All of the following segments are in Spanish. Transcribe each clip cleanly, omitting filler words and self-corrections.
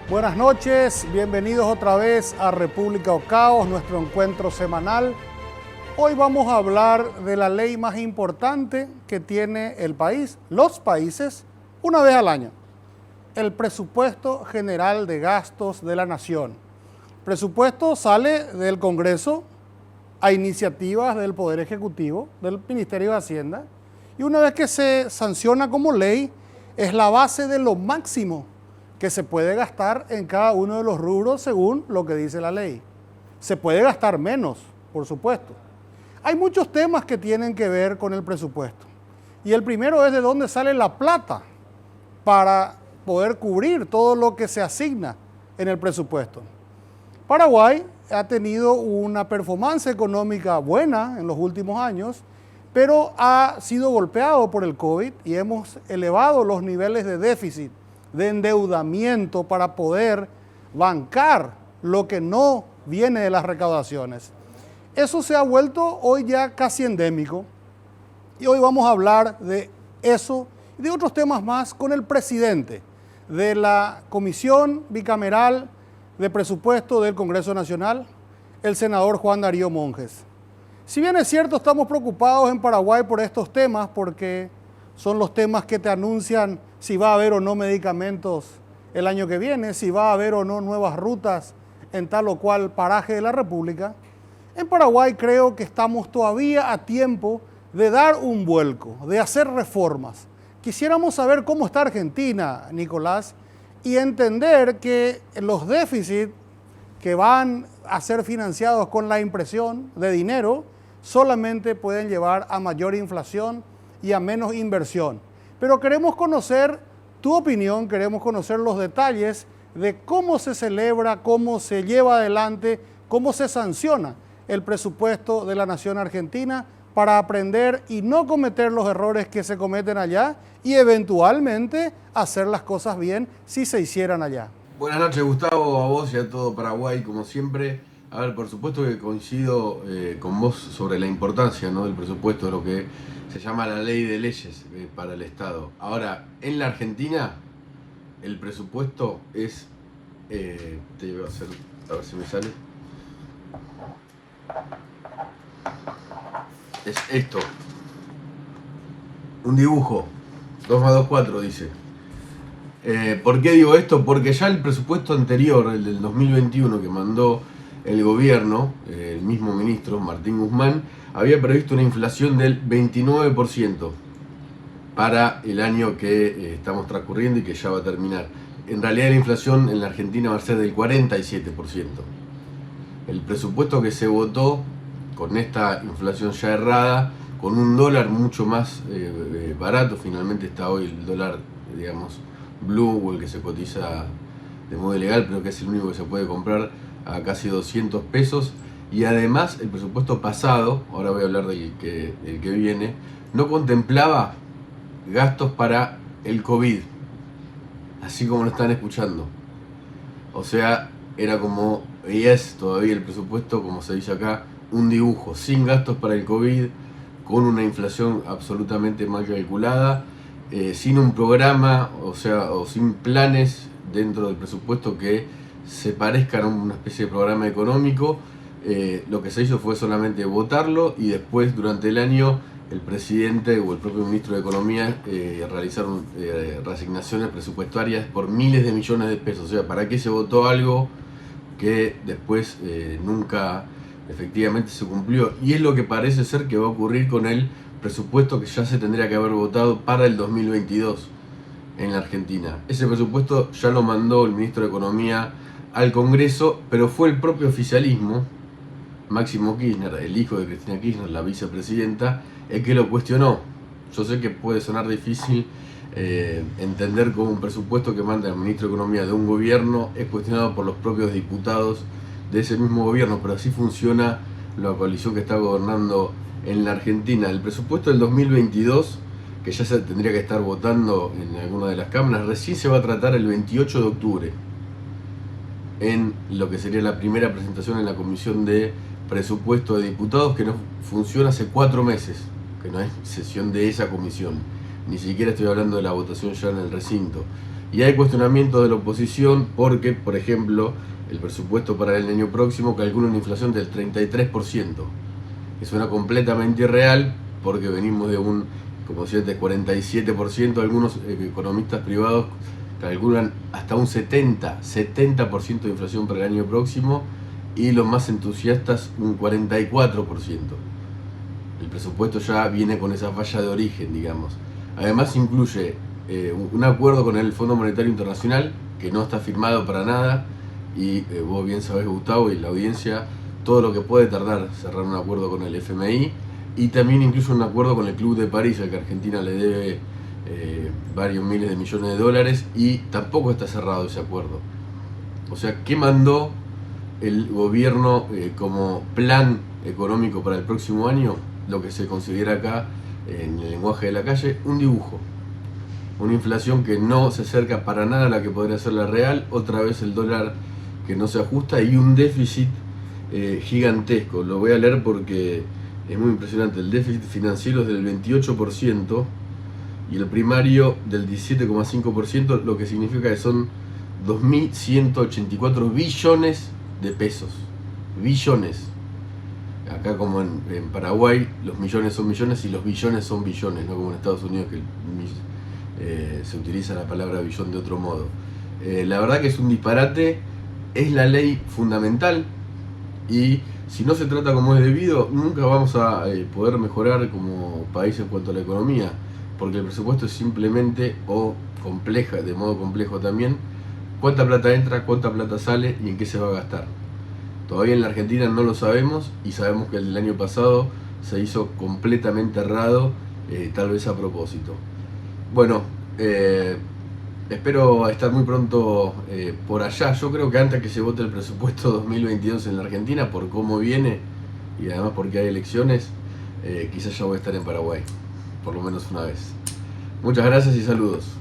Buenas noches, bienvenidos otra vez a República o Caos, nuestro encuentro semanal. Hoy vamos a hablar de la ley más importante que tiene el país, los países, una vez al año. El Presupuesto General de Gastos de la Nación. El presupuesto sale del Congreso a iniciativas del Poder Ejecutivo, del Ministerio de Hacienda, y una vez que se sanciona como ley, es la base de lo máximo que se puede gastar en cada uno de los rubros según lo que dice la ley. Se puede gastar menos, por supuesto. Hay muchos temas que tienen que ver con el presupuesto. Y el primero es de dónde sale la plata para poder cubrir todo lo que se asigna en el presupuesto. Paraguay ha tenido una performance económica buena en los últimos años, pero ha sido golpeado por el COVID y hemos elevado los niveles de déficit, de endeudamiento para poder bancar lo que no viene de las recaudaciones. Eso se ha vuelto hoy ya casi endémico y hoy vamos a hablar de eso y de otros temas más con el presidente de la Comisión Bicameral de Presupuesto del Congreso Nacional, el senador Juan Darío Monjes. Si bien es cierto, estamos preocupados en Paraguay por estos temas porque son los temas que te anuncian si va a haber o no medicamentos el año que viene, si va a haber o no nuevas rutas en tal o cual paraje de la República. En Paraguay creo que estamos todavía a tiempo de dar un vuelco, de hacer reformas. Quisiéramos saber cómo está Argentina, Nicolás, y entender que los déficits que van a ser financiados con la impresión de dinero solamente pueden llevar a mayor inflación y a menos inversión. Pero queremos conocer tu opinión, queremos conocer los detalles de cómo se celebra, cómo se lleva adelante, cómo se sanciona el presupuesto de la Nación Argentina para aprender y no cometer los errores que se cometen allá y eventualmente hacer las cosas bien si se hicieran allá. Buenas noches, Gustavo, a vos y a todo Paraguay, como siempre. A ver, por supuesto que coincido con vos sobre la importancia, ¿no?, del presupuesto, lo que se llama la ley de leyes para el Estado. Ahora, en la Argentina, el presupuesto es... te iba a hacer, a ver si me sale. Es esto. Un dibujo. 2 más 2, 4, dice. ¿Por qué digo esto? Porque ya el presupuesto anterior, el del 2021 que mandó el gobierno, el mismo ministro Martín Guzmán, había previsto una inflación del 29% para el año que estamos transcurriendo y que ya va a terminar. En realidad la inflación en la Argentina va a ser del 47%. El presupuesto que se votó con esta inflación ya errada, con un dólar mucho más barato, finalmente está hoy el dólar, digamos, blue, o el que se cotiza de modo ilegal, pero que es el único que se puede comprar a casi 200 pesos. Y además el presupuesto pasado, ahora voy a hablar del que viene, no contemplaba gastos para el COVID, así como lo están escuchando. O sea, era como, y es todavía el presupuesto, como se dice acá, un dibujo, sin gastos para el COVID, con una inflación absolutamente mal calculada, sin un programa, o sin planes dentro del presupuesto que se parezcan a una especie de programa económico. Lo que se hizo fue solamente votarlo y después durante el año el presidente o el propio ministro de Economía realizaron reasignaciones presupuestarias por miles de millones de pesos. O sea, ¿para qué se votó algo que después nunca efectivamente se cumplió? Y es lo que parece ser que va a ocurrir con el presupuesto que ya se tendría que haber votado para el 2022 en la Argentina. Ese presupuesto ya lo mandó el ministro de Economía al Congreso, pero fue el propio oficialismo, Máximo Kirchner, el hijo de Cristina Kirchner, la vicepresidenta, el que lo cuestionó. Yo sé que puede sonar difícil entender cómo un presupuesto que manda el ministro de Economía de un gobierno es cuestionado por los propios diputados de ese mismo gobierno, pero así funciona la coalición que está gobernando en la Argentina. El presupuesto del 2022, que ya se tendría que estar votando en alguna de las cámaras, recién se va a tratar el 28 de octubre, en lo que sería la primera presentación en la Comisión de Presupuesto de Diputados, que no funciona hace 4 meses, que no es sesión de esa comisión. ni siquiera estoy hablando de la votación ya en el recinto. Y hay cuestionamientos de la oposición porque, por ejemplo, el presupuesto para el año próximo calcula una inflación del 33%, que suena completamente irreal porque venimos de un, como decía antes, 47%, algunos economistas privados calculan hasta un 70% de inflación para el año próximo y los más entusiastas un 44%. El presupuesto ya viene con esa falla de origen, digamos. Además incluye un acuerdo con el Fondo Monetario Internacional que no está firmado para nada y vos bien sabés, Gustavo, y la audiencia, todo lo que puede tardar cerrar un acuerdo con el FMI, y también incluye un acuerdo con el Club de París, al que Argentina le debe varios miles de millones de dólares, y tampoco está cerrado ese acuerdo. O sea, ¿qué mandó el gobierno como plan económico para el próximo año? Lo que se considera acá, en el lenguaje de la calle, un dibujo. Una inflación que no se acerca para nada a la que podría ser la real, otra vez el dólar que no se ajusta y un déficit gigantesco. Lo voy a leer porque es muy impresionante. El déficit financiero es del 28% y el primario del 17,5%, lo que significa que son 2.184 billones de pesos. Billones. Acá, como en Paraguay, los millones son millones y los billones son billones, no como en Estados Unidos, que se utiliza la palabra billón de otro modo. La verdad que es un disparate, es la ley fundamental y si no se trata como es debido, nunca vamos a poder mejorar como país en cuanto a la economía, porque el presupuesto es simplemente, o compleja, de modo complejo también, cuánta plata entra, cuánta plata sale y en qué se va a gastar. Todavía en la Argentina no lo sabemos y sabemos que el del año pasado se hizo completamente errado, tal vez a propósito. Bueno, espero estar muy pronto por allá. Yo creo que antes que se vote el presupuesto 2022 en la Argentina, por cómo viene y además porque hay elecciones, quizás ya voy a estar en Paraguay, por lo menos una vez. Muchas gracias y saludos.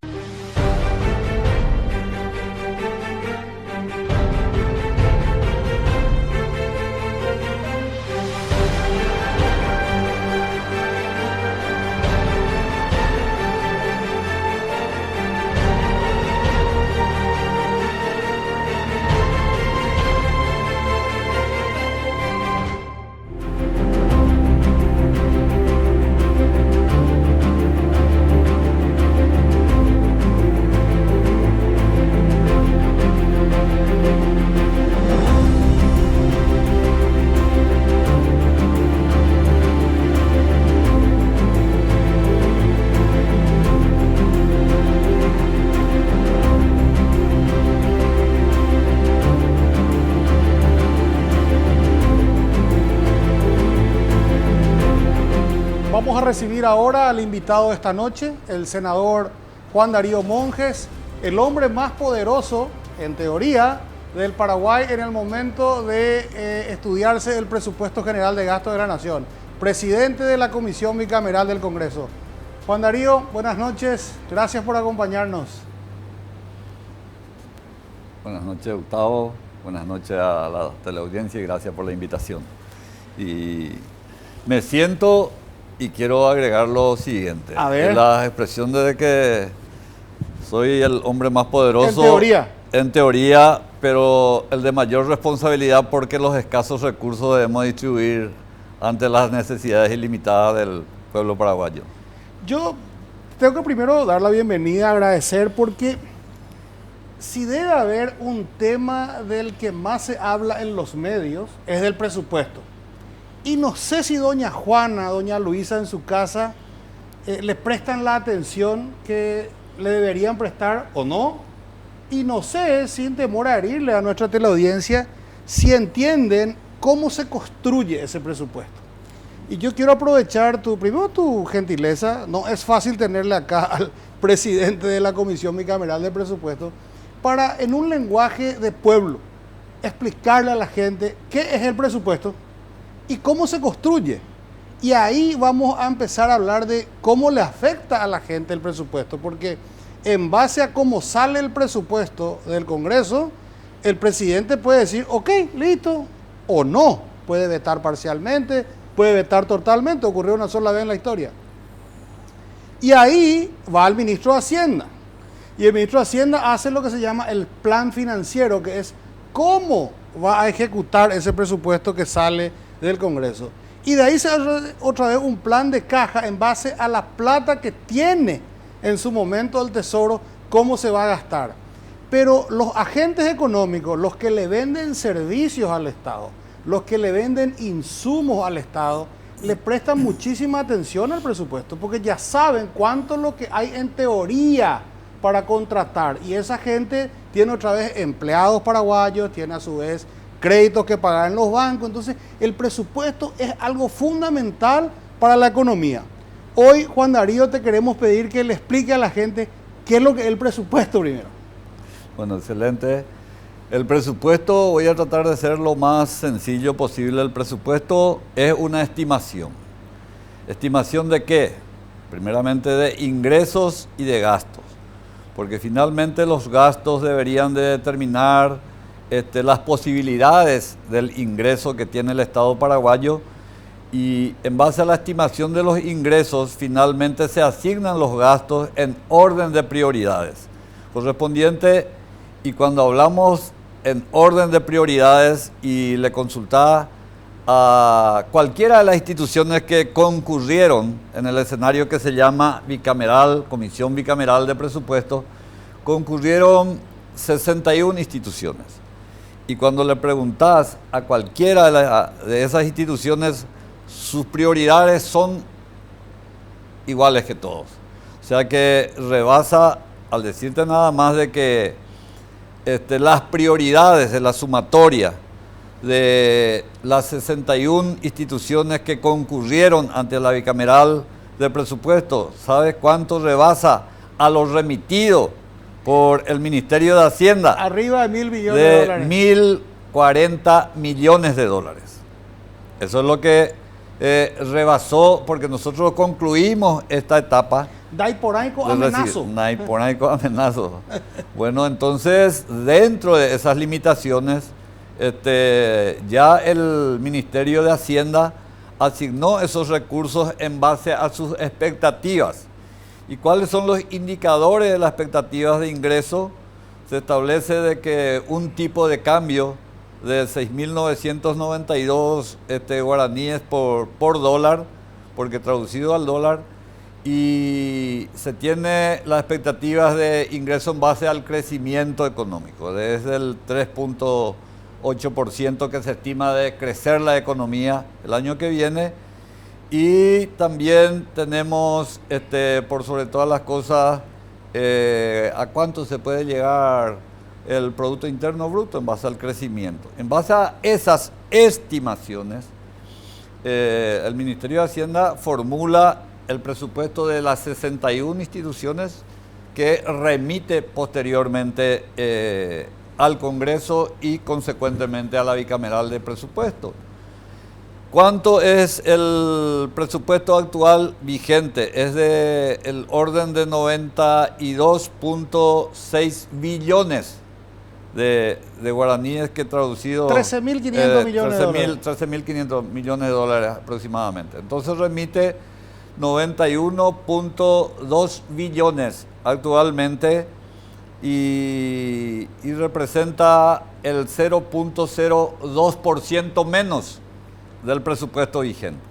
Vamos a recibir ahora al invitado de esta noche, el senador Juan Darío Monjes, el hombre más poderoso, en teoría, del Paraguay en el momento de estudiarse el presupuesto general de gasto de la Nación, presidente de la Comisión Bicameral del Congreso. Juan Darío, buenas noches, gracias por acompañarnos. Buenas noches, Gustavo, buenas noches a la teleaudiencia y gracias por la invitación. Y me siento y quiero agregar lo siguiente. A ver. La expresión de que soy el hombre más poderoso. En teoría. En teoría, pero el de mayor responsabilidad porque los escasos recursos debemos distribuir ante las necesidades ilimitadas del pueblo paraguayo. Yo tengo que primero dar la bienvenida, agradecer, porque si debe haber un tema del que más se habla en los medios, es del presupuesto. Y no sé si doña Juana, doña Luisa en su casa le prestan la atención que le deberían prestar o no. Y no sé, sin temor a herirle a nuestra teleaudiencia, si entienden cómo se construye ese presupuesto. Y yo quiero aprovechar primero tu gentileza, no es fácil tenerle acá al presidente de la Comisión Bicameral de Presupuesto, para en un lenguaje de pueblo explicarle a la gente qué es el presupuesto y cómo se construye. Y ahí vamos a empezar a hablar de cómo le afecta a la gente el presupuesto, porque en base a cómo sale el presupuesto del Congreso, el presidente puede decir, ok, listo, o no, puede vetar parcialmente, puede vetar totalmente, ocurrió una sola vez en la historia. Y ahí va el ministro de Hacienda. Y el ministro de Hacienda hace lo que se llama el plan financiero, que es cómo va a ejecutar ese presupuesto que sale del Congreso. Y de ahí se hace otra vez un plan de caja en base a la plata que tiene en su momento el Tesoro, cómo se va a gastar. Pero los agentes económicos, los que le venden servicios al Estado, los que le venden insumos al Estado, le prestan muchísima atención al presupuesto, porque ya saben cuánto es lo que hay en teoría para contratar. Y esa gente tiene otra vez empleados paraguayos, tiene a su vez créditos que pagar en los bancos. Entonces, el presupuesto es algo fundamental para la economía. Hoy, Juan Darío, te queremos pedir que le explique a la gente qué es lo que es el presupuesto primero. Bueno, excelente. El presupuesto, voy a tratar de ser lo más sencillo posible. El presupuesto es una estimación. ¿Estimación de qué? Primeramente de ingresos y de gastos. Porque finalmente los gastos deberían de determinar las posibilidades del ingreso que tiene el Estado paraguayo, y en base a la estimación de los ingresos finalmente se asignan los gastos en orden de prioridades correspondiente. Y cuando hablamos en orden de prioridades y le consultaba a cualquiera de las instituciones que concurrieron en el escenario que se llama bicameral, Comisión Bicameral de Presupuestos, concurrieron 61 instituciones. Y cuando le preguntás a cualquiera de esas instituciones, sus prioridades son iguales que todos. O sea que rebasa, al decirte nada más de que las prioridades de la sumatoria de las 61 instituciones que concurrieron ante la bicameral de presupuesto, ¿sabes cuánto rebasa a lo remitido por el Ministerio de Hacienda? Arriba de $1.000 millones de dólares. 1.040 millones de dólares. Eso es lo que rebasó, porque nosotros concluimos esta etapa. Daiporaico amenazo. Daiporaico amenazo. Bueno, entonces, dentro de esas limitaciones, ya el Ministerio de Hacienda asignó esos recursos en base a sus expectativas. ¿Y cuáles son los indicadores de las expectativas de ingreso? Se establece de que un tipo de cambio de 6.992 guaraníes por dólar, porque traducido al dólar, y se tiene las expectativas de ingreso en base al crecimiento económico, desde el 3.8% que se estima de crecer la economía el año que viene. Y también tenemos, por sobre todas las cosas, a cuánto se puede llegar el Producto Interno Bruto en base al crecimiento. En base a esas estimaciones, el Ministerio de Hacienda formula el presupuesto de las 61 instituciones que remite posteriormente al Congreso y consecuentemente a la bicameral de presupuesto. ¿Cuánto es el presupuesto actual vigente? Es de el orden de 92.6 billones de guaraníes, que traducido 13.500 millones de dólares. 13.500 millones de dólares aproximadamente. Entonces remite 91.2 billones actualmente y representa el 0.02% menos del presupuesto vigente.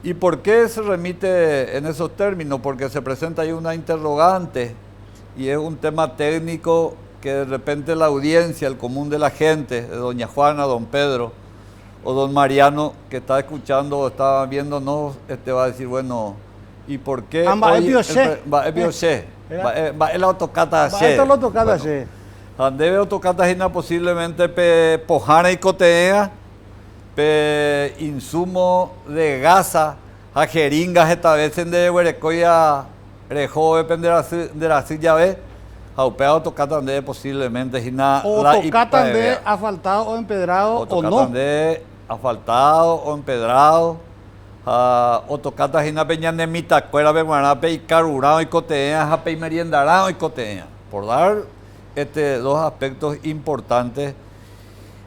¿Y por qué se remite en esos términos? Porque se presenta ahí una interrogante y es un tema técnico que de repente la audiencia, el común de la gente, de doña Juana, don Pedro o don Mariano, que está escuchando o está viéndonos, va a decir, bueno, ¿y por qué? Va el autocata ayer. Debe autocata hina posiblemente pe pojana y cotea, pe insumo de gasa, a jeringas esta vez en de huerecoya rejo depende de la silla ve. Aupea tocatan de posiblemente hina o la tocatan de asfaltado o empedrado o no. De asfaltado o empedrado. O tocata hina peña nemita cuera beguarape y carurado y cotea, jape y meriendarado y cotea. Por dar dos aspectos importantes.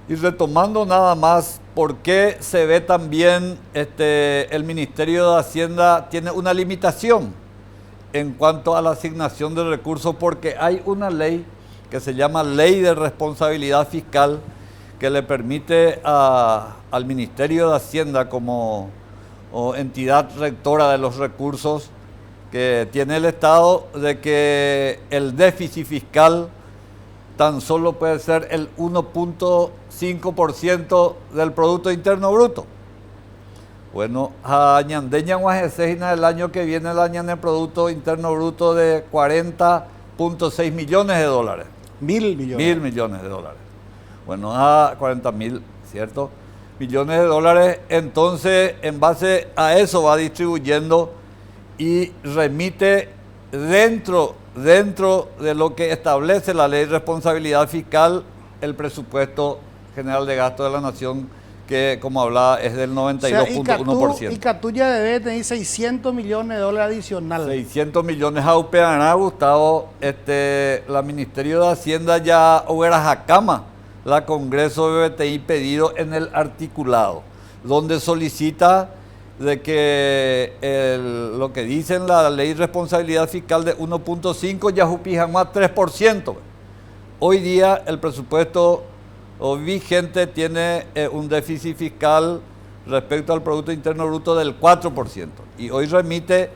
Y retomando nada más, ¿por qué se ve también el Ministerio de Hacienda tiene una limitación? en cuanto a la asignación de recursos, porque hay una ley que se llama Ley de Responsabilidad Fiscal que le permite al Ministerio de Hacienda como entidad rectora de los recursos que tiene el Estado, de que el déficit fiscal tan solo puede ser el 1.5% del Producto Interno Bruto. Bueno, el año que viene el año en el Producto Interno Bruto de 40.6 millones de dólares. 1.000 millones. 1.000 millones de dólares. Bueno, a 40.000, ¿cierto? Millones de dólares. Entonces, en base a eso va distribuyendo y remite dentro de lo que establece la Ley de Responsabilidad Fiscal, el presupuesto general de gasto de la Nación, que como hablaba es del 92.1%. Y Catuya debe tener 600 millones de dólares adicionales. 600 millones a UPANA, Gustavo. La Ministerio de Hacienda ya hubiera jacama la Congreso de BTI pedido en el articulado, donde solicita de que lo que dice en la Ley de Responsabilidad Fiscal de 1.5 ya jupijan más 3%. Hoy día el presupuesto vigente tiene un déficit fiscal respecto al Producto Interno Bruto del 4%, y hoy remite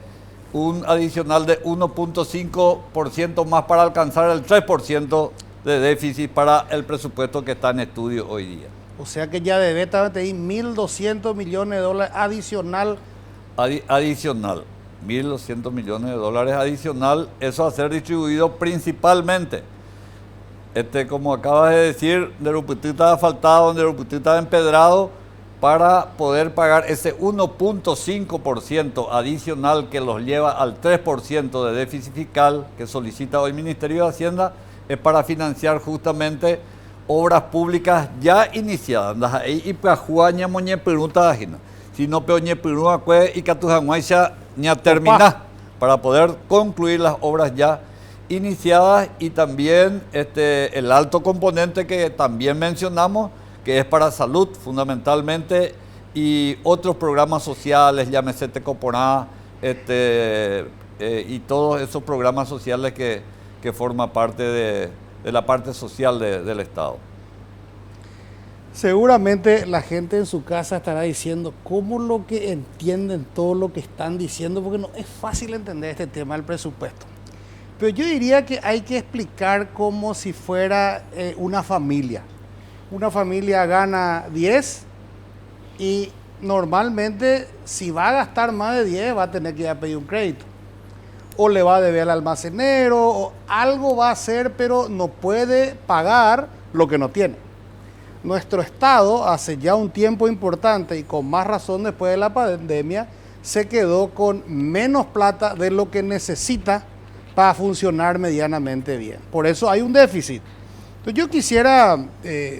un adicional de 1.5% más para alcanzar el 3% de déficit para el presupuesto que está en estudio hoy día. O sea que ya debe tener 1.200 millones de dólares adicional. Adicional, 1.200 millones de dólares adicional, eso a ser distribuido principalmente, como acabas de decir, de Ruputita asfaltado, de Ruputita empedrado, para poder pagar ese 1.5% adicional que los lleva al 3% de déficit fiscal que solicita hoy el Ministerio de Hacienda, es para financiar justamente obras públicas ya iniciadas. Y Pajuaña moñe pregunta, si no peoñe pregunta y Catujanguaisha ni terminar, para poder concluir las obras ya iniciadas, y también el alto componente que también mencionamos, que es para salud fundamentalmente, y otros programas sociales, llámese Tecoporá, y todos esos programas sociales que forma parte de la parte social del Estado. Seguramente la gente en su casa estará diciendo cómo lo que entienden todo lo que están diciendo, porque no es fácil entender este tema del presupuesto. Pero yo diría que hay que explicar como si fuera una familia. Una familia gana 10 y normalmente si va a gastar más de 10 va a tener que ir a pedir un crédito. O le va a deber al almacenero, o algo va a hacer, pero no puede pagar lo que no tiene. Nuestro Estado, hace ya un tiempo importante y con más razón después de la pandemia, se quedó con menos plata de lo que necesita para funcionar medianamente bien. Por eso hay un déficit. Entonces yo quisiera,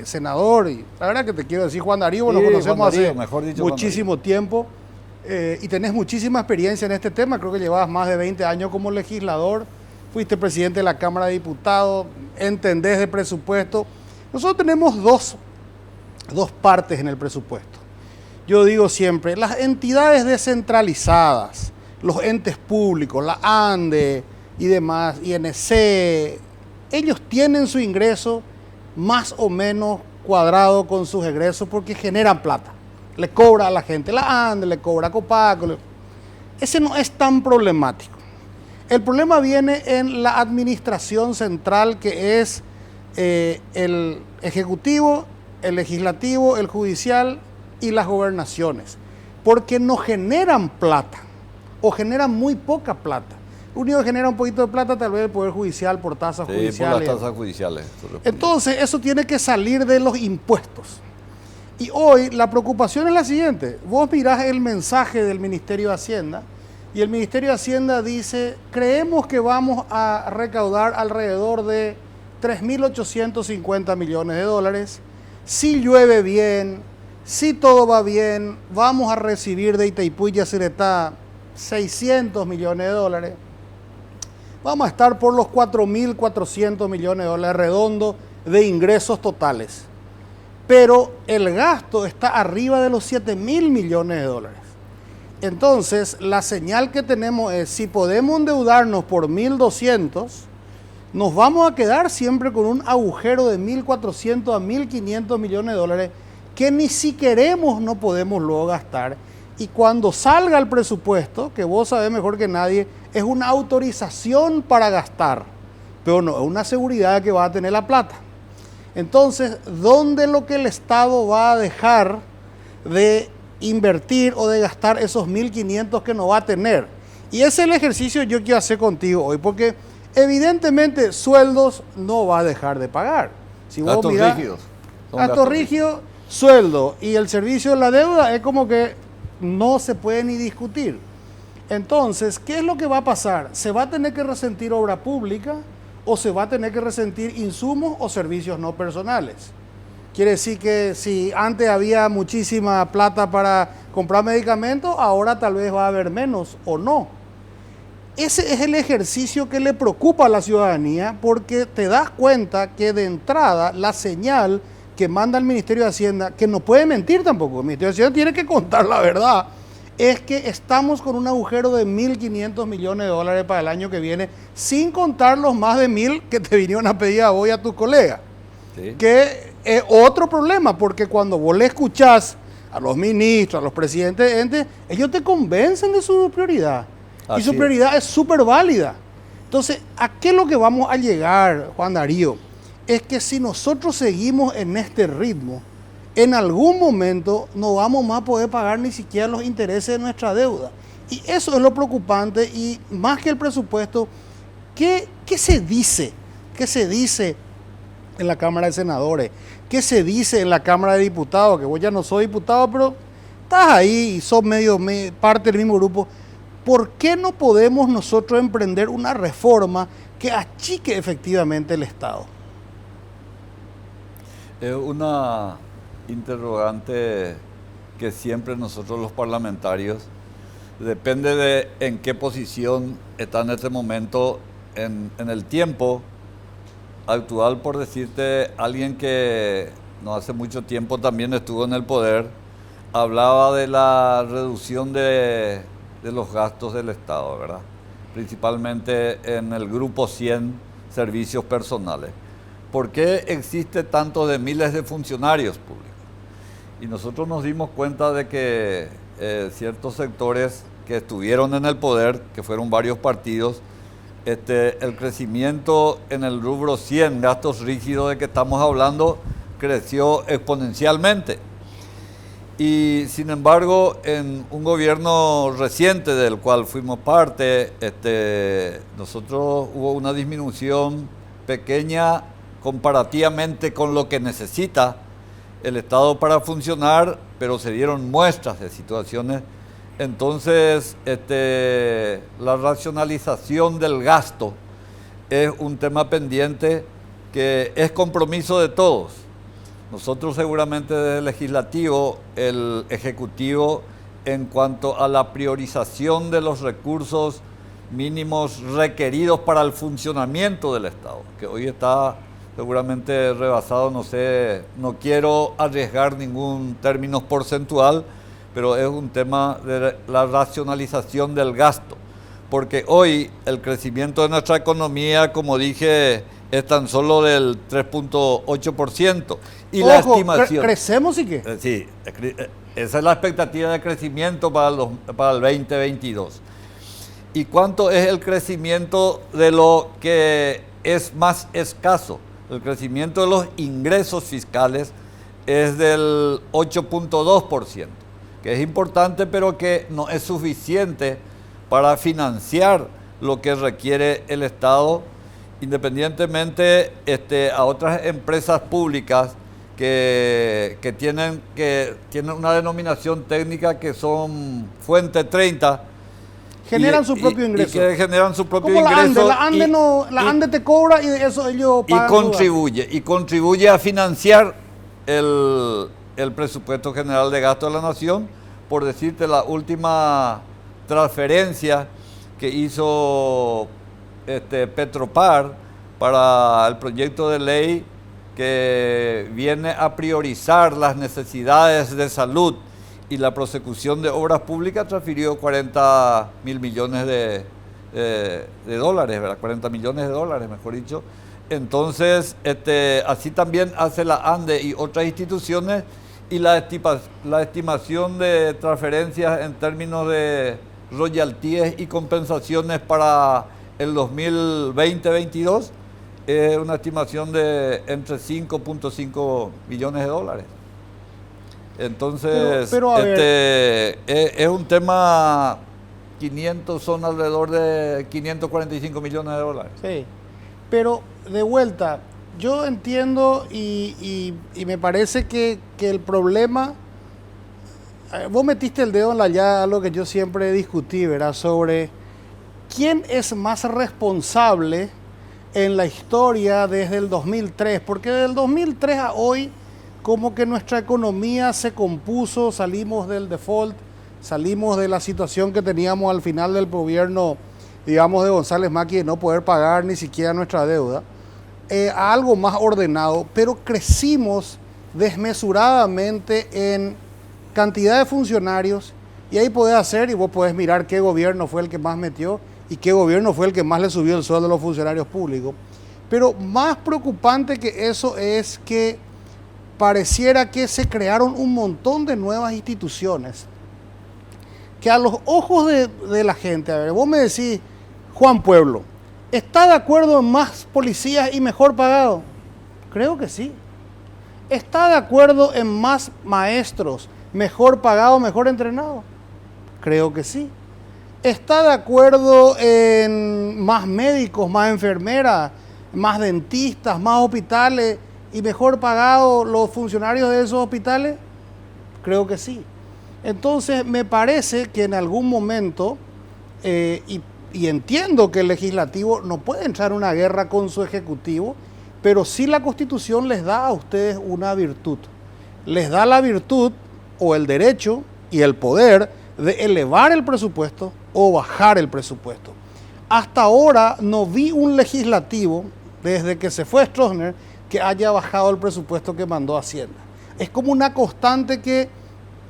senador, y la verdad que te quiero decir, Juan Darío, nos conocemos hace muchísimo tiempo, y tenés muchísima experiencia en este tema. Creo que llevabas más de 20 años como legislador, fuiste presidente de la Cámara de Diputados, entendés de presupuesto. Nosotros tenemos dos partes en el presupuesto. Yo digo siempre, las entidades descentralizadas, los entes públicos, la ANDE y demás, INC, ellos tienen su ingreso más o menos cuadrado con sus egresos porque generan plata. Le cobra a la gente la ANDE, le cobra a Copaco. Ese no es tan problemático. El problema viene en la administración central, que es el ejecutivo, el legislativo, el judicial y las gobernaciones, porque no generan plata o generan muy poca plata. Lo único que genera un poquito de plata tal vez el Poder Judicial por tasas judiciales. Por las tasas judiciales. Entonces eso tiene que salir de los impuestos. Y hoy la preocupación es la siguiente. Vos mirás el mensaje del Ministerio de Hacienda y el Ministerio de Hacienda dice: creemos que vamos a recaudar alrededor de 3.850 millones de dólares. Si llueve bien, si todo va bien, vamos a recibir de Itaipú y Yacyretá 600 millones de dólares. Vamos a estar por los 4.400 millones de dólares redondos de ingresos totales. Pero el gasto está arriba de los 7.000 millones de dólares. Entonces, la señal que tenemos es, si podemos endeudarnos por 1.200, nos vamos a quedar siempre con un agujero de 1.400 a 1.500 millones de dólares que ni si queremos no podemos luego gastar. Y cuando salga el presupuesto, que vos sabés mejor que nadie, es una autorización para gastar, pero no es una seguridad de que va a tener la plata. Entonces, ¿dónde lo que el Estado va a dejar de invertir o de gastar esos 1.500 que no va a tener? Y ese es el ejercicio que yo quiero hacer contigo hoy, porque evidentemente sueldos no va a dejar de pagar. Si vos gastos mirás, rígidos. gastos rígidos, sueldo y el servicio de la deuda es como que no se puede ni discutir. Entonces, ¿qué es lo que va a pasar? ¿Se va a tener que resentir obra pública o se va a tener que resentir insumos o servicios no personales? Quiere decir que si antes había muchísima plata para comprar medicamentos, ahora tal vez va a haber menos o no. Ese es el ejercicio que le preocupa a la ciudadanía, porque te das cuenta que de entrada la señal que manda el Ministerio de Hacienda, que no puede mentir tampoco, el Ministerio de Hacienda tiene que contar la verdad, es que estamos con un agujero de 1.500 millones de dólares para el año que viene, sin contar los más de 1.000 que te vinieron a pedir hoy a tus colegas. Sí. Que es otro problema, porque cuando vos le escuchás a los ministros, a los presidentes de entes, ellos te convencen de su prioridad. Así y su prioridad es súper válida. Entonces, ¿a qué es lo que vamos a llegar, Juan Darío? Es que si nosotros seguimos en este ritmo, en algún momento no vamos más a poder pagar ni siquiera los intereses de nuestra deuda. Y eso es lo preocupante, y más que el presupuesto, ¿qué se dice? ¿Qué se dice en la Cámara de Senadores? ¿Qué se dice en la Cámara de Diputados? Que vos ya no sos diputado, pero estás ahí y sos parte del mismo grupo. ¿Por qué no podemos nosotros emprender una reforma que achique efectivamente el Estado? Es una interrogante que siempre nosotros los parlamentarios, depende de en qué posición está en este momento en el tiempo actual. Por decirte, alguien que no hace mucho tiempo también estuvo en el poder, hablaba de la reducción de los gastos del Estado, ¿verdad? Principalmente en el grupo 100, servicios personales. ¿Por qué existe tanto de miles de funcionarios públicos? Y nosotros nos dimos cuenta de que ciertos sectores que estuvieron en el poder, que fueron varios partidos, el crecimiento en el rubro 100, gastos rígidos de que estamos hablando, creció exponencialmente. Y sin embargo, en un gobierno reciente del cual fuimos parte, nosotros hubo una disminución pequeña comparativamente con lo que necesita el Estado para funcionar, pero se dieron muestras de situaciones. Entonces, la racionalización del gasto es un tema pendiente que es compromiso de todos. Nosotros seguramente desde el legislativo, el ejecutivo, en cuanto a la priorización de los recursos mínimos requeridos para el funcionamiento del Estado, que hoy está seguramente rebasado, no sé, no quiero arriesgar ningún término porcentual, pero es un tema de la racionalización del gasto, porque hoy el crecimiento de nuestra economía, como dije, es tan solo del 3.8%. Y ojo, la estimación... ¿Crecemos y qué? Sí, esa es la expectativa de crecimiento para el 2022. ¿Y cuánto es el crecimiento de lo que es más escaso? El crecimiento de los ingresos fiscales es del 8.2%, que es importante, pero que no es suficiente para financiar lo que requiere el Estado, independientemente a otras empresas públicas que tienen una denominación técnica que son Fuente 30, generan su propio ingreso. Y que generan su propio como ingreso. La ANDE te cobra y de eso ellos pagan. Y contribuye a financiar el presupuesto general de gasto de la nación. Por decirte, la última transferencia que hizo Petropar para el proyecto de ley que viene a priorizar las necesidades de salud y la prosecución de obras públicas transfirió 40 mil millones de dólares, ¿verdad? 40 millones de dólares, mejor dicho. Entonces, así también hace la ANDE y otras instituciones, y la estimación de transferencias en términos de royalties y compensaciones para el 2020-22 es una estimación de entre 5.5 millones de dólares. Entonces, pero es un tema, son alrededor de 545 millones de dólares. Sí, pero de vuelta, yo entiendo y me parece que el problema, vos metiste el dedo en la llaga, algo que yo siempre discutí, ¿verdad? Sobre quién es más responsable en la historia desde el 2003, porque del 2003 a hoy, como que nuestra economía se compuso, salimos del default, salimos de la situación que teníamos al final del gobierno, digamos, de González Macri, de no poder pagar ni siquiera nuestra deuda, a algo más ordenado, pero crecimos desmesuradamente en cantidad de funcionarios, y ahí podés hacer, y vos podés mirar qué gobierno fue el que más metió y qué gobierno fue el que más le subió el sueldo a los funcionarios públicos. Pero más preocupante que eso es que pareciera que se crearon un montón de nuevas instituciones que a los ojos de la gente, a ver, vos me decís, Juan Pueblo, ¿está de acuerdo en más policías y mejor pagado? Creo que sí. ¿Está de acuerdo en más maestros, mejor pagado, mejor entrenado? Creo que sí. ¿Está de acuerdo en más médicos, más enfermeras, más dentistas, más hospitales y mejor pagados los funcionarios de esos hospitales? Creo que sí. Entonces, me parece que en algún momento, y entiendo que el legislativo no puede entrar en una guerra con su ejecutivo, pero sí la Constitución les da a ustedes una virtud. Les da la virtud o el derecho y el poder de elevar el presupuesto o bajar el presupuesto. Hasta ahora no vi un legislativo, desde que se fue Stroessner, que haya bajado el presupuesto que mandó Hacienda. Es como una constante que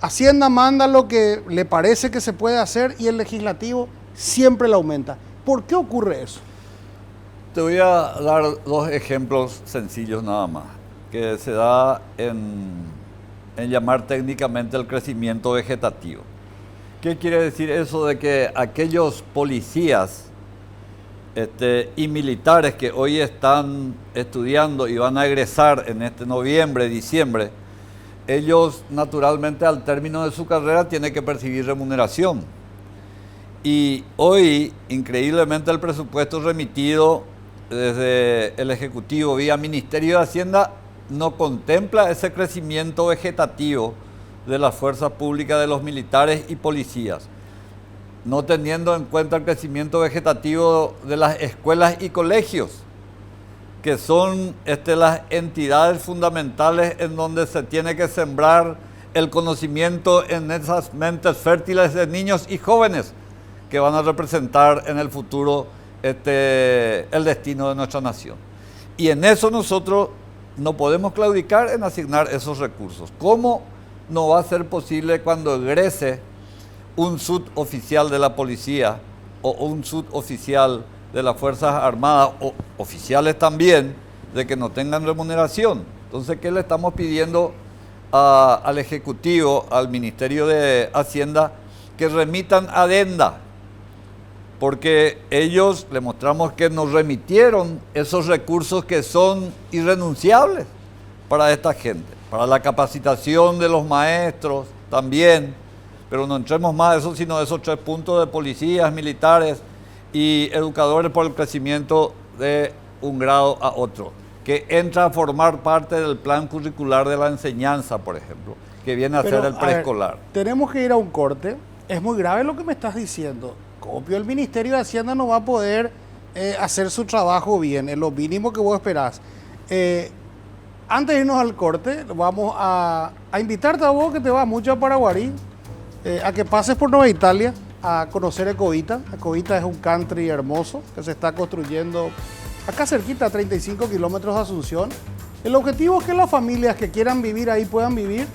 Hacienda manda lo que le parece que se puede hacer y el legislativo siempre lo aumenta. ¿Por qué ocurre eso? Te voy a dar dos ejemplos sencillos nada más, que se da en llamar técnicamente el crecimiento vegetativo. ¿Qué quiere decir eso de que aquellos policías y militares que hoy están estudiando y van a egresar en este noviembre, diciembre, ellos naturalmente al término de su carrera tienen que percibir remuneración? Y hoy, increíblemente, el presupuesto remitido desde el Ejecutivo vía Ministerio de Hacienda no contempla ese crecimiento vegetativo de las fuerzas públicas, de los militares y policías, no teniendo en cuenta el crecimiento vegetativo de las escuelas y colegios, que son las entidades fundamentales en donde se tiene que sembrar el conocimiento en esas mentes fértiles de niños y jóvenes que van a representar en el futuro el destino de nuestra nación. Y en eso nosotros no podemos claudicar en asignar esos recursos. ¿Cómo no va a ser posible cuando egrese un suboficial de la policía o un suboficial de las Fuerzas Armadas o oficiales también, de que no tengan remuneración? Entonces, ¿qué le estamos pidiendo al Ejecutivo, al Ministerio de Hacienda? Que remitan adenda, porque ellos le mostramos que nos remitieron esos recursos que son irrenunciables para esta gente, para la capacitación de los maestros también, pero no entremos más a eso, sino esos 3 puntos de policías, militares y educadores por el crecimiento de un grado a otro, que entra a formar parte del plan curricular de la enseñanza, por ejemplo, que viene a ser el preescolar. Tenemos que ir a un corte. Es muy grave lo que me estás diciendo. Obvio, el Ministerio de Hacienda no va a poder hacer su trabajo bien, es lo mínimo que vos esperás. Antes de irnos al corte, vamos a invitarte a vos, que te vas mucho a Paraguarí, a que pases por Nueva Italia a conocer Ecovita. Ecovita es un country hermoso que se está construyendo acá cerquita, a 35 kilómetros de Asunción. El objetivo es que las familias que quieran vivir ahí puedan vivir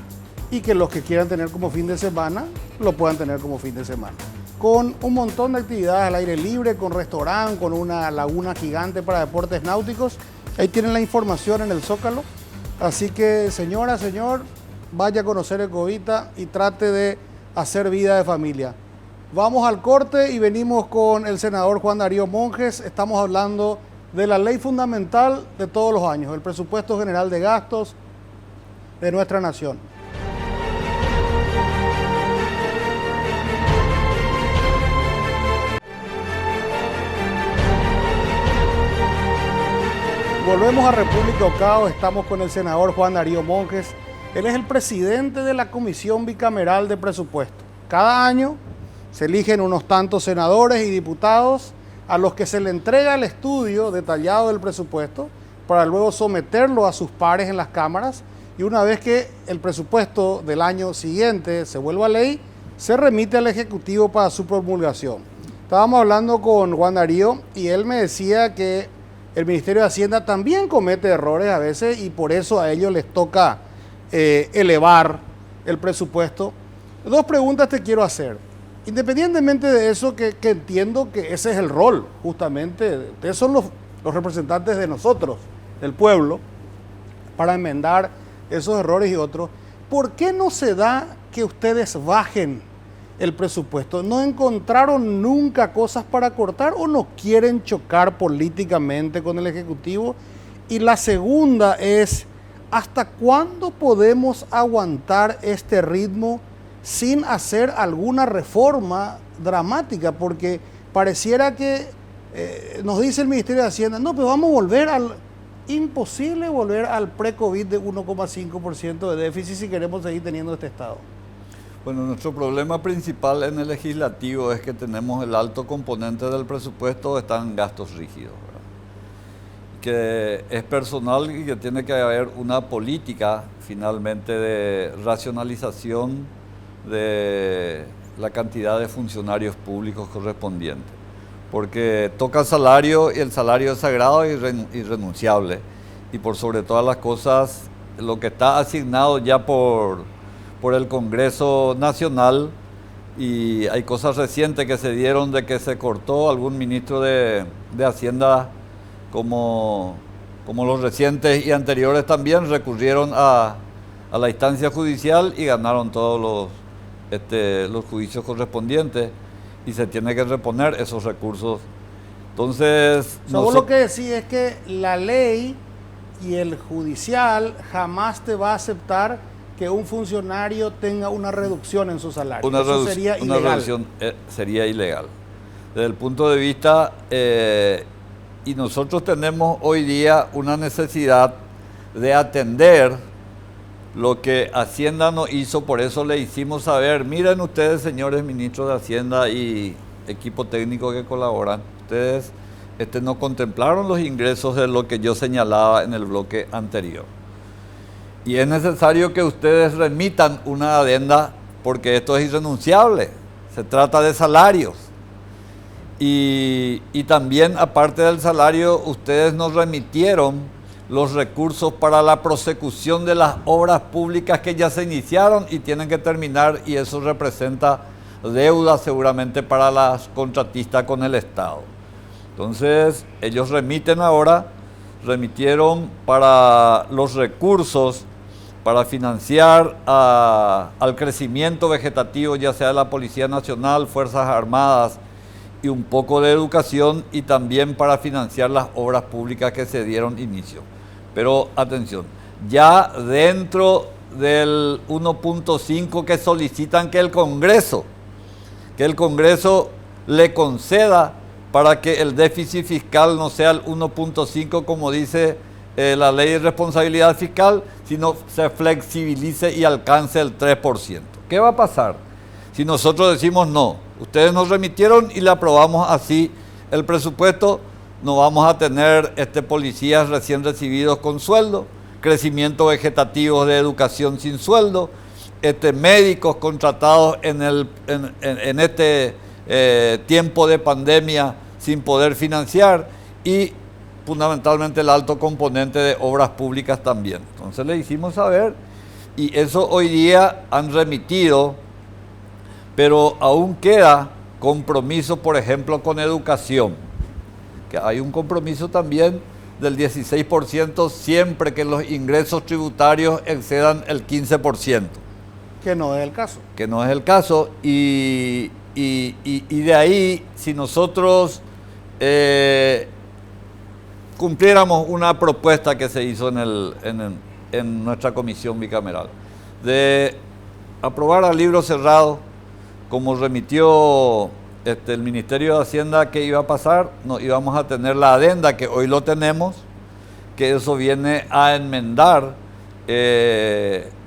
y que los que quieran tener como fin de semana, lo puedan tener como fin de semana. Con un montón de actividades al aire libre, con restaurante, con una laguna gigante para deportes náuticos. Ahí tienen la información en el Zócalo. Así que, señora, señor, vaya a conocer Ecovita y trate de hacer vida de familia. Vamos al corte y venimos con el senador Juan Darío Monjes. Estamos hablando de la ley fundamental de todos los años, el presupuesto general de gastos de nuestra nación. Volvemos a República Ocao, estamos con el senador Juan Darío Monjes. Él es el presidente de la Comisión Bicameral de Presupuesto. Cada año se eligen unos tantos senadores y diputados a los que se le entrega el estudio detallado del presupuesto para luego someterlo a sus pares en las cámaras, y una vez que el presupuesto del año siguiente se vuelva ley, se remite al Ejecutivo para su promulgación. Estábamos hablando con Juan Darío y él me decía que el Ministerio de Hacienda también comete errores a veces y por eso a ellos les toca elevar el presupuesto. Dos preguntas te quiero hacer. Independientemente de eso, que entiendo que ese es el rol, justamente, ustedes son los representantes de nosotros, del pueblo, para enmendar esos errores y otros. ¿Por qué no se da que ustedes bajen el presupuesto? ¿No encontraron nunca cosas para cortar o no quieren chocar políticamente con el Ejecutivo? Y la segunda es, ¿hasta cuándo podemos aguantar este ritmo sin hacer alguna reforma dramática? Porque pareciera que nos dice el Ministerio de Hacienda, no, pero vamos a volver imposible volver al pre-COVID de 1,5% de déficit si queremos seguir teniendo este estado. Bueno, nuestro problema principal en el legislativo es que tenemos el alto componente del presupuesto, están gastos rígidos, ¿verdad? Que es personal y que tiene que haber una política finalmente de racionalización de la cantidad de funcionarios públicos correspondientes, porque toca salario y el salario es sagrado y irrenunciable, y por sobre todas las cosas lo que está asignado ya por el Congreso Nacional, y hay cosas recientes que se dieron de que se cortó algún ministro de Hacienda, como los recientes y anteriores también recurrieron a la instancia judicial y ganaron todos los juicios correspondientes, y se tiene que reponer esos recursos. Entonces, vos lo que decís es que la ley y el judicial jamás te va a aceptar que un funcionario tenga una reducción en su salario. Eso sería ilegal. Una reducción sería ilegal. Desde el punto de vista, y nosotros tenemos hoy día una necesidad de atender lo que Hacienda no hizo, por eso le hicimos saber, miren ustedes, señores ministros de Hacienda y equipo técnico que colaboran, ustedes no contemplaron los ingresos de lo que yo señalaba en el bloque anterior. Y es necesario que ustedes remitan una adenda porque esto es irrenunciable, se trata de salarios. Y también, aparte del salario, ustedes nos remitieron los recursos para la prosecución de las obras públicas que ya se iniciaron y tienen que terminar, y eso representa deuda seguramente para las contratistas con el Estado. Entonces, ellos remitieron para los recursos para financiar al crecimiento vegetativo, ya sea de la Policía Nacional, Fuerzas Armadas y un poco de educación, y también para financiar las obras públicas que se dieron inicio. Pero atención, ya dentro del 1.5 que solicitan que el Congreso le conceda para que el déficit fiscal no sea el 1.5 como dice la ley de responsabilidad fiscal, sino se flexibilice y alcance el 3%. ¿Qué va a pasar si nosotros decimos no? Ustedes nos remitieron y le aprobamos así el presupuesto. No vamos a tener policías recién recibidos con sueldo, crecimiento vegetativo de educación sin sueldo, médicos contratados en este tiempo de pandemia sin poder financiar, y fundamentalmente el alto componente de obras públicas también. Entonces le hicimos saber y eso hoy día han remitido, pero aún queda compromiso, por ejemplo, con educación, que hay un compromiso también del 16% siempre que los ingresos tributarios excedan el 15%. Que no es el caso. Que no es el caso, y de ahí, si nosotros cumpliéramos una propuesta que se hizo en nuestra comisión bicameral, de aprobar a libro cerrado, como remitió el Ministerio de Hacienda, que iba a pasar, no íbamos a tener la adenda que hoy lo tenemos, que eso viene a enmendar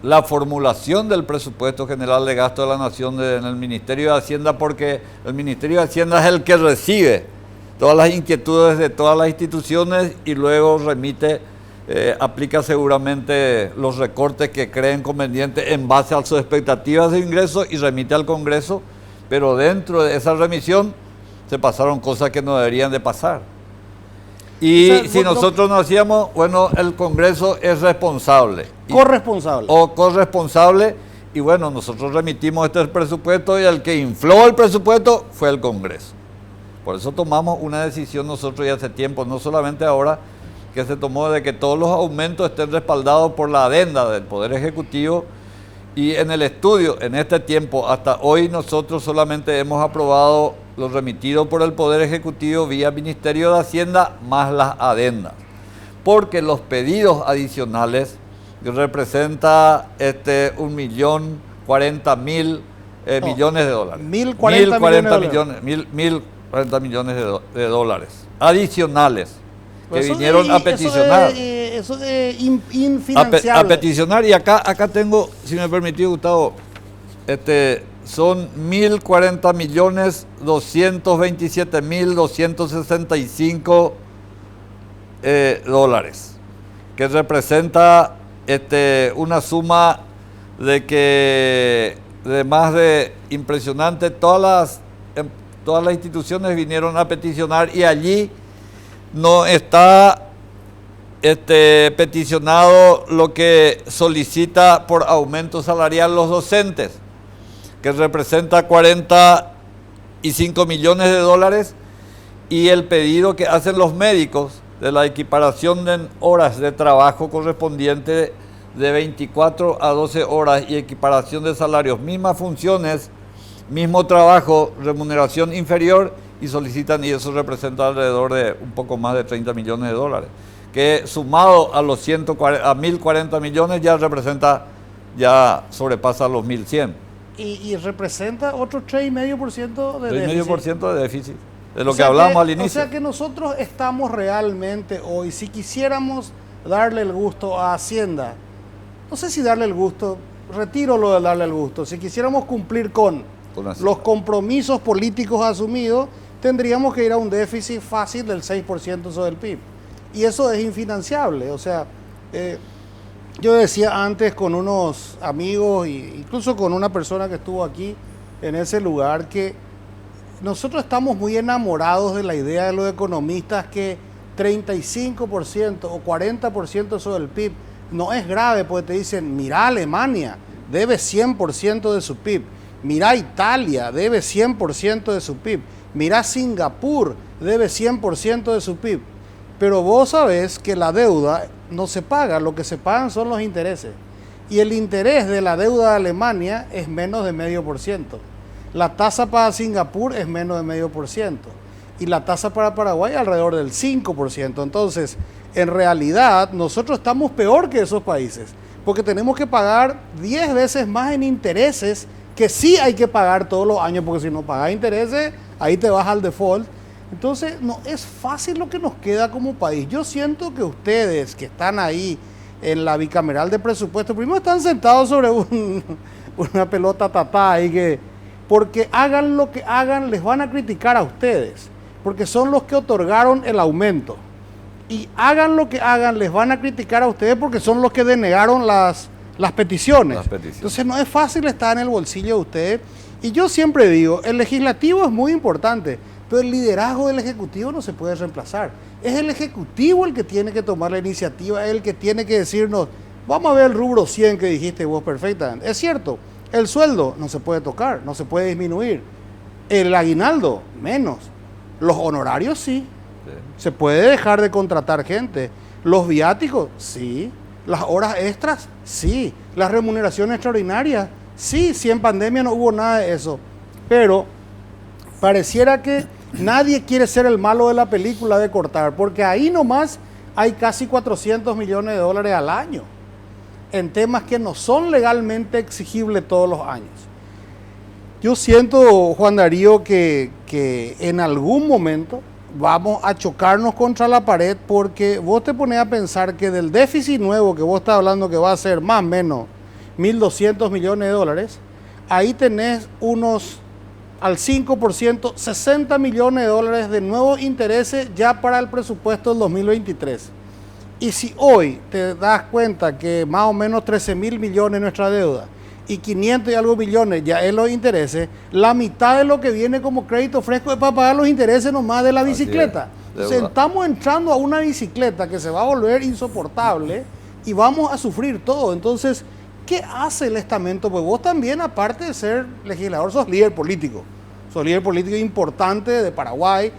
la formulación del presupuesto general de gasto de la Nación en el Ministerio de Hacienda, porque el Ministerio de Hacienda es el que recibe todas las inquietudes de todas las instituciones y luego remite, aplica seguramente los recortes que creen convenientes en base a sus expectativas de ingresos y remite al Congreso, pero dentro de esa remisión se pasaron cosas que no deberían de pasar. Y o sea, si nosotros no hacíamos, bueno, el Congreso es responsable. Corresponsable. O corresponsable, y bueno, nosotros remitimos este presupuesto y el que infló el presupuesto fue el Congreso. Por eso tomamos una decisión nosotros ya hace tiempo, no solamente ahora, que se tomó de que todos los aumentos estén respaldados por la adenda del Poder Ejecutivo, y en el estudio, en este tiempo, hasta hoy nosotros solamente hemos aprobado lo remitido por el Poder Ejecutivo vía Ministerio de Hacienda más las adendas, porque los pedidos adicionales representa 1.040.000 millones de dólares. 1.040 millones de dólares adicionales que vinieron a peticionar. Eso es infinanciable. A peticionar, y acá tengo, si me permitió, Gustavo, son 1.040.227.265 dólares, que representa una suma de más de impresionante. Todas las instituciones vinieron a peticionar, y allí no está peticionado lo que solicita por aumento salarial los docentes, que representa 45 millones de dólares, y el pedido que hacen los médicos de la equiparación de horas de trabajo correspondiente de 24 a 12 horas y equiparación de salarios, mismas funciones, mismo trabajo, remuneración inferior, y solicitan, y eso representa alrededor de un poco más de 30 millones de dólares, que sumado a los 1.040 millones ya sobrepasa los 1.100. Y representa otro 3,5% de déficit. 3,5% de déficit, de lo que hablamos al inicio. O sea que nosotros estamos realmente hoy, si quisiéramos darle el gusto a Hacienda, no sé si darle el gusto, retiro lo de darle el gusto, si quisiéramos cumplir con los compromisos políticos asumidos, tendríamos que ir a un déficit fácil del 6% sobre el PIB. Y eso es infinanciable. O sea, yo decía antes con unos amigos, e incluso con una persona que estuvo aquí en ese lugar, que nosotros estamos muy enamorados de la idea de los economistas que 35% o 40% sobre el PIB no es grave, porque te dicen, mira Alemania, debe 100% de su PIB. Mira Italia, debe 100% de su PIB. Mira Singapur, debe 100% de su PIB. Pero vos sabés que la deuda no se paga, lo que se pagan son los intereses. Y el interés de la deuda de Alemania es menos de 0,5%. La tasa para Singapur es menos de 0,5%. Y la tasa para Paraguay alrededor del 5%. Entonces, en realidad, nosotros estamos peor que esos países, porque tenemos que pagar 10 veces más en intereses, que sí hay que pagar todos los años, porque si no pagas intereses, ahí te vas al default. Entonces, no es fácil lo que nos queda como país. Yo siento que ustedes que están ahí en la bicameral de presupuesto, primero están sentados sobre una pelota tatá ahí, que porque hagan lo que hagan, les van a criticar a ustedes, porque son los que otorgaron el aumento. Y hagan lo que hagan, les van a criticar a ustedes porque son los que denegaron las peticiones. Entonces no es fácil estar en el bolsillo de ustedes. Y yo siempre digo, el legislativo es muy importante, pero el liderazgo del ejecutivo no se puede reemplazar. Es el ejecutivo el que tiene que tomar la iniciativa, es el que tiene que decirnos, Vamos a ver el rubro 100 que dijiste vos perfectamente. Es cierto, el sueldo no se puede tocar, no se puede disminuir. El aguinaldo, menos. Los honorarios sí. Se puede dejar de contratar gente. Los viáticos, sí. Las horas extras, sí. Las remuneraciones extraordinarias, sí. Si en pandemia no hubo nada de eso. Pero pareciera que nadie quiere ser el malo de la película de cortar, porque ahí nomás hay casi 400 millones de dólares al año en temas que no son legalmente exigibles todos los años. Yo siento, Juan Darío, que en algún momento vamos a chocarnos contra la pared, porque vos te pones a pensar que del déficit nuevo que vos estás hablando, que va a ser más o menos 1.200 millones de dólares, ahí tenés unos, al 5%, 60 millones de dólares de nuevos intereses ya para el presupuesto del 2023. Y si hoy te das cuenta que más o menos 13.000 millones es nuestra deuda y 500 y algo millones ya es los intereses, la mitad de lo que viene como crédito fresco es para pagar los intereses nomás de la bicicleta. Entonces, estamos entrando a una bicicleta que se va a volver insoportable y vamos a sufrir todo. Entonces, ¿qué hace el estamento? Pues vos también, aparte de ser legislador, sos líder político. Sos líder político importante de Paraguay.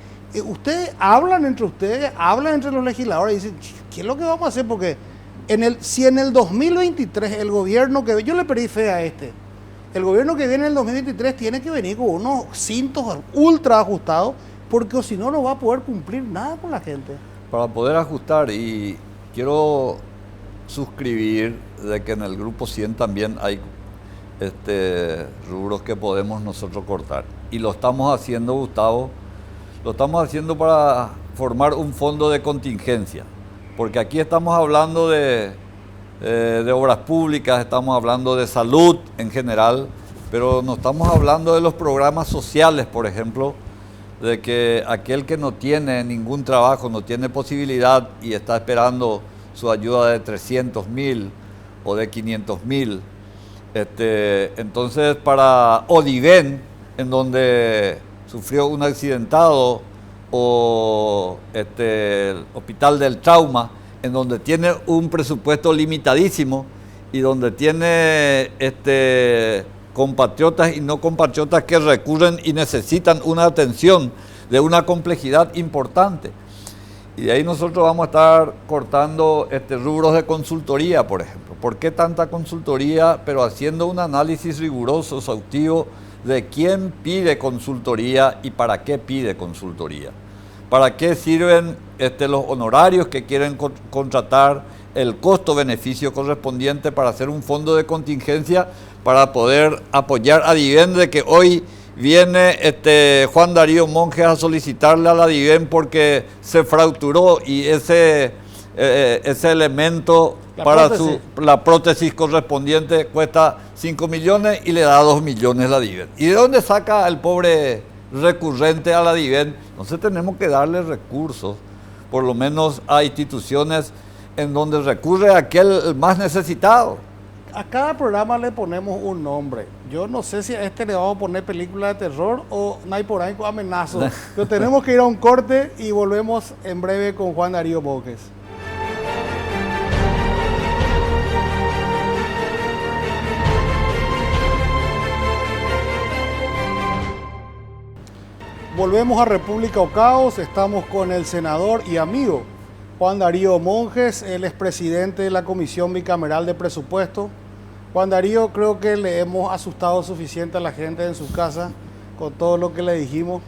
Ustedes hablan entre los legisladores y dicen, ¿qué es lo que vamos a hacer? Porque si en el 2023 el gobierno que yo le pedí fe a el gobierno que viene en el 2023 tiene que venir con unos cintos ultra ajustados, porque si no, no va a poder cumplir nada con la gente. Para poder ajustar, y quiero suscribir de que en el grupo 100 también hay rubros que podemos nosotros cortar. Y lo estamos haciendo, Gustavo, lo estamos haciendo para formar un fondo de contingencia. Porque aquí estamos hablando de obras públicas, estamos hablando de salud en general, pero no estamos hablando de los programas sociales, por ejemplo, de que aquel que no tiene ningún trabajo, no tiene posibilidad y está esperando su ayuda de 300.000 o de 500.000. Entonces, para Odiven, en donde sufrió un accidentado, o el Hospital del Trauma, en donde tiene un presupuesto limitadísimo y donde tiene compatriotas y no compatriotas que recurren y necesitan una atención de una complejidad importante. Y de ahí nosotros vamos a estar cortando rubros de consultoría, por ejemplo. ¿Por qué tanta consultoría? Pero haciendo un análisis riguroso, exhaustivo, de quién pide consultoría y para qué pide consultoría. ¿Para qué sirven los honorarios que quieren contratar, el costo-beneficio correspondiente para hacer un fondo de contingencia para poder apoyar a Diven, de que hoy viene Juan Darío Monjes a solicitarle a la Diven porque se fracturó y ese elemento para la prótesis correspondiente cuesta 5 millones y le da 2 millones la Diven? ¿Y de dónde saca el pobre recurrente a la Diven? Entonces tenemos que darle recursos, por lo menos a instituciones en donde recurre aquel más necesitado. A cada programa le ponemos un nombre. Yo no sé si a le vamos a poner película de terror o Naiporay con amenazo. Pero tenemos que ir a un corte y volvemos en breve con Juan Darío Monjes. Volvemos a República o Caos. Estamos con el senador y amigo Juan Darío Monjes. Él es presidente de la Comisión Bicameral de Presupuesto. Juan Darío, creo que le hemos asustado suficiente a la gente en su casa con todo lo que le dijimos.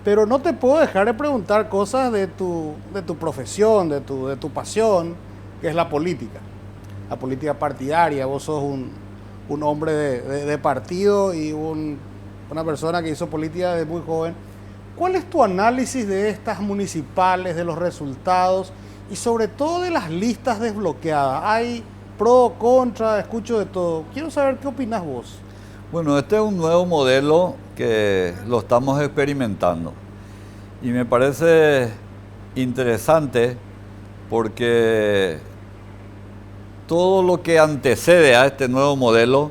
Pero no te puedo dejar de preguntar cosas de tu profesión, de tu pasión, que es la política partidaria. Vos sos un hombre de partido y una persona que hizo política desde muy joven. ¿Cuál es tu análisis de estas municipales, de los resultados y sobre todo de las listas desbloqueadas? ¿Hay pro, contra? Escucho de todo. Quiero saber qué opinas vos. Bueno, este es un nuevo modelo que lo estamos experimentando y me parece interesante porque todo lo que antecede a este nuevo modelo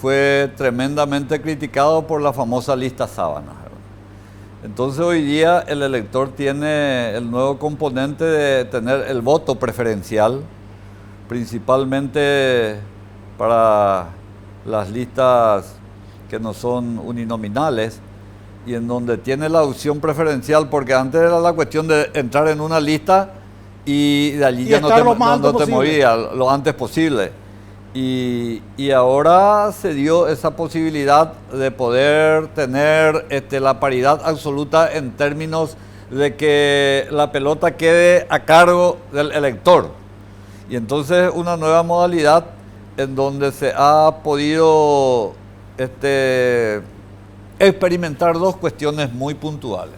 fue tremendamente criticado por la famosa lista sábana. Entonces hoy día el elector tiene el nuevo componente de tener el voto preferencial principalmente para las listas que no son uninominales y en donde tiene la opción preferencial, porque antes era la cuestión de entrar en una lista y de allí ya no te movías lo antes posible. Y ahora se dio esa posibilidad de poder tener la paridad absoluta en términos de que la pelota quede a cargo del elector. Y entonces una nueva modalidad en donde se ha podido experimentar dos cuestiones muy puntuales.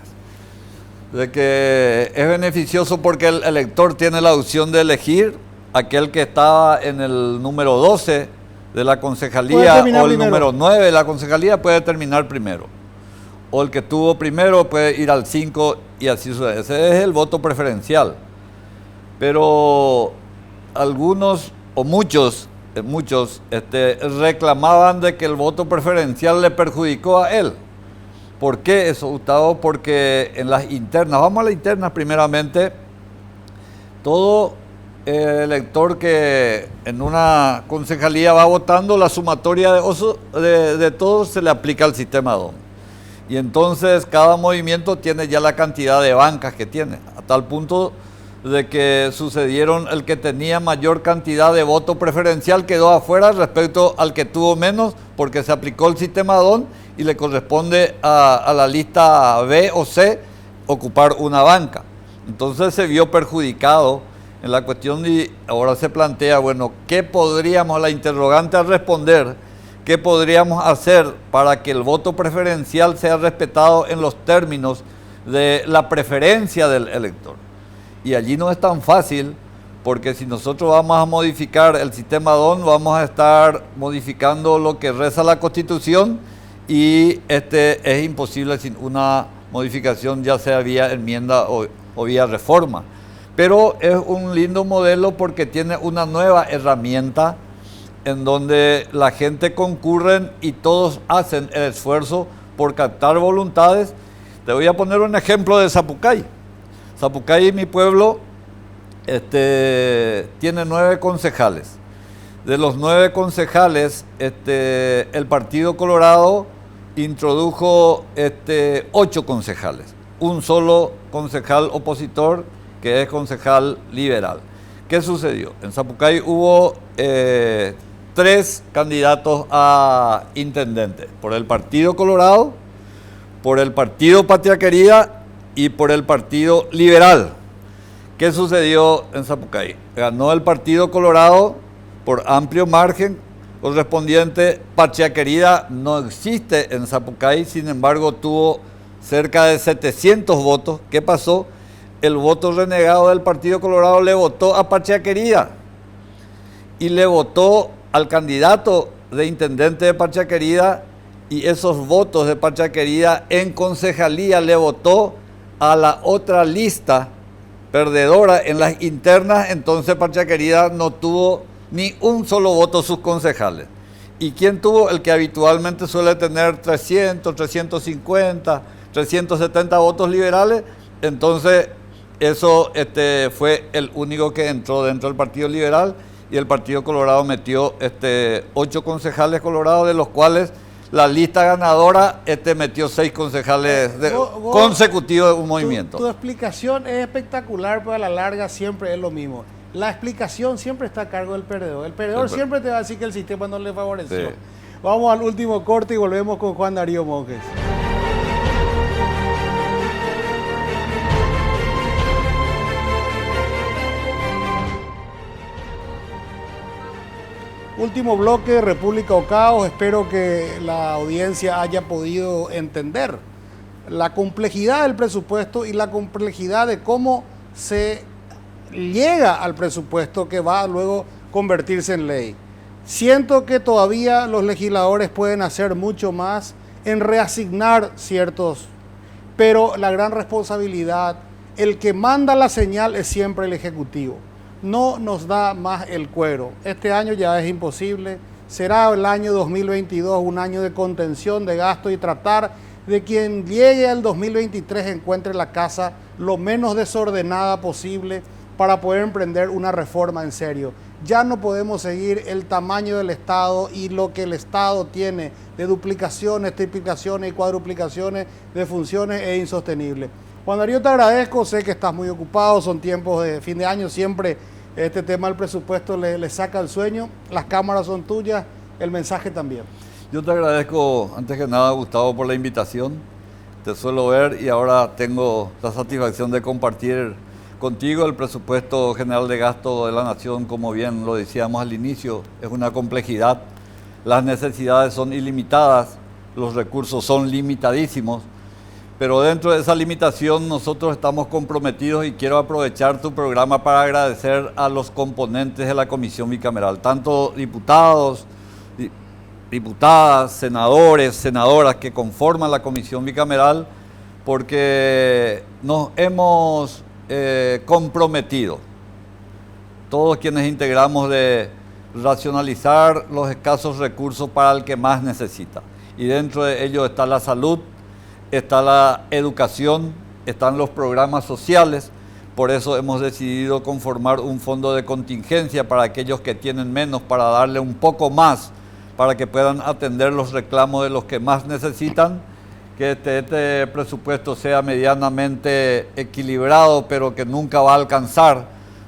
De que es beneficioso porque el elector tiene la opción de elegir aquel que estaba en el número 12 de la concejalía o el número 9 de la concejalía puede terminar primero. O el que estuvo primero puede ir al 5 y así sucede. Ese es el voto preferencial. Pero algunos o muchos reclamaban de que el voto preferencial le perjudicó a él. ¿Por qué eso, Gustavo? Porque en las internas, vamos a las internas primeramente, todo elector que en una concejalía va votando, la sumatoria de todos se le aplica al sistema DOM. Y entonces cada movimiento tiene ya la cantidad de bancas que tiene, a tal punto de que sucedieron el que tenía mayor cantidad de voto preferencial quedó afuera respecto al que tuvo menos, porque se aplicó el sistema DON y le corresponde a la lista B o C ocupar una banca. Entonces se vio perjudicado en la cuestión y ahora se plantea, bueno, ¿qué podríamos, la interrogante a responder, qué podríamos hacer para que el voto preferencial sea respetado en los términos de la preferencia del elector? Y allí no es tan fácil, porque si nosotros vamos a modificar el sistema DON, vamos a estar modificando lo que reza la Constitución y es imposible sin una modificación, ya sea vía enmienda o vía reforma. Pero es un lindo modelo porque tiene una nueva herramienta en donde la gente concurre y todos hacen el esfuerzo por captar voluntades. Te voy a poner un ejemplo de Zapucay. Zapucay, mi pueblo, tiene 9 concejales. De los 9 concejales, el Partido Colorado introdujo 8 concejales. Un solo concejal opositor, que es concejal liberal. ¿Qué sucedió? En Zapucay hubo 3 candidatos a intendente, por el Partido Colorado, por el Partido Patria Querida y por el Partido Liberal. ¿Qué sucedió en Zapucay? Ganó el Partido Colorado por amplio margen correspondiente. Patria Querida no existe en Zapucay, sin embargo tuvo cerca de 700 votos. ¿Qué pasó? El voto renegado del Partido Colorado le votó a Patria Querida y le votó al candidato de intendente de Patria Querida, y esos votos de Patria Querida en concejalía le votó a la otra lista perdedora en las internas. Entonces Patria Querida no tuvo ni un solo voto sus concejales. ¿Y quién tuvo? El que habitualmente suele tener 300, 350, 370 votos liberales. Entonces eso fue el único que entró dentro del Partido Liberal, y el Partido Colorado metió 8 concejales colorados, de los cuales la lista ganadora metió 6 concejales consecutivos de un movimiento. Tu explicación es espectacular, pero a la larga siempre es lo mismo. La explicación siempre está a cargo del perdedor. El perdedor siempre te va a decir que el sistema no le favoreció. Sí. Vamos al último corte y volvemos con Juan Darío Monjes. Último bloque de República o Caos. Espero que la audiencia haya podido entender la complejidad del presupuesto y la complejidad de cómo se llega al presupuesto que va a luego convertirse en ley. Siento que todavía los legisladores pueden hacer mucho más en reasignar ciertos, pero la gran responsabilidad, el que manda la señal es siempre el Ejecutivo. No nos da más el cuero. Este año ya es imposible. Será el año 2022 un año de contención de gasto y tratar de quien llegue al 2023 encuentre la casa lo menos desordenada posible para poder emprender una reforma en serio. Ya no podemos seguir el tamaño del Estado y lo que el Estado tiene de duplicaciones, triplicaciones y cuadruplicaciones de funciones es insostenible. Juan Darío, te agradezco, sé que estás muy ocupado, son tiempos de fin de año, siempre este tema del presupuesto le saca el sueño. Las cámaras son tuyas, el mensaje también. Yo te agradezco, antes que nada, Gustavo, por la invitación. Te suelo ver y ahora tengo la satisfacción de compartir contigo el presupuesto general de gasto de la Nación. Como bien lo decíamos al inicio, es una complejidad. Las necesidades son ilimitadas, los recursos son limitadísimos, pero dentro de esa limitación nosotros estamos comprometidos y quiero aprovechar tu programa para agradecer a los componentes de la Comisión Bicameral, tanto diputados, diputadas, senadores, senadoras que conforman la Comisión Bicameral, porque nos hemos comprometido, todos quienes integramos, de racionalizar los escasos recursos para el que más necesita. Y dentro de ello está la salud, está la educación, están los programas sociales. Por eso hemos decidido conformar un fondo de contingencia para aquellos que tienen menos, para darle un poco más, para que puedan atender los reclamos de los que más necesitan, que este presupuesto sea medianamente equilibrado, pero que nunca va a alcanzar,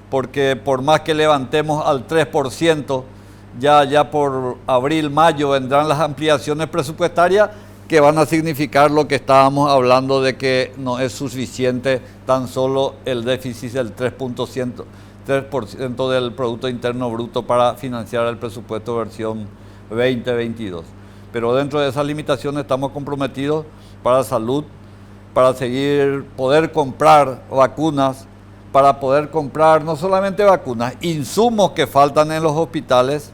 porque por más que levantemos al 3%, ya por abril, mayo vendrán las ampliaciones presupuestarias que van a significar lo que estábamos hablando de que no es suficiente tan solo el déficit del 3% del Producto Interno Bruto para financiar el presupuesto versión 2022. Pero dentro de esas limitaciones estamos comprometidos para salud, para poder comprar vacunas, para poder comprar no solamente vacunas, insumos que faltan en los hospitales,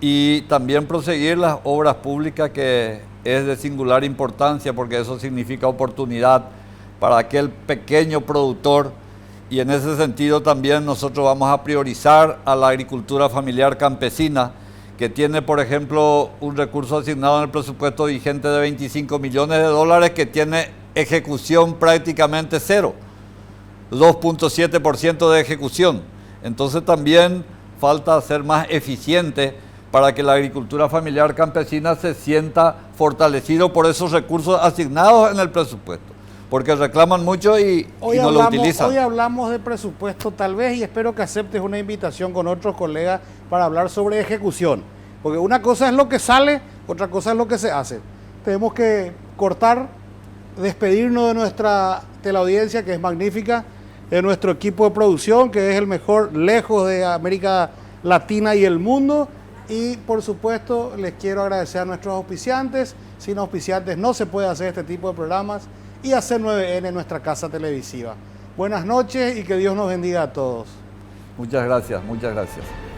y también proseguir las obras públicas, que es de singular importancia porque eso significa oportunidad para aquel pequeño productor, y en ese sentido también nosotros vamos a priorizar a la agricultura familiar campesina, que tiene, por ejemplo, un recurso asignado en el presupuesto vigente de $25 millones, que tiene ejecución prácticamente cero, 2.7% de ejecución. Entonces también falta ser más eficiente para que la agricultura familiar campesina se sienta fortalecido por esos recursos asignados en el presupuesto, porque reclaman mucho y no lo utilizan. Hoy hablamos de presupuesto tal vez, y espero que aceptes una invitación con otros colegas para hablar sobre ejecución, porque una cosa es lo que sale, otra cosa es lo que se hace. Tenemos que cortar, despedirnos de nuestra teleaudiencia, que es magnífica, de nuestro equipo de producción, que es el mejor lejos de América Latina y el mundo. Y por supuesto les quiero agradecer a nuestros auspiciantes. Sin auspiciantes no se puede hacer este tipo de programas, y a C9N, nuestra casa televisiva. Buenas noches y que Dios nos bendiga a todos. Muchas gracias, muchas gracias.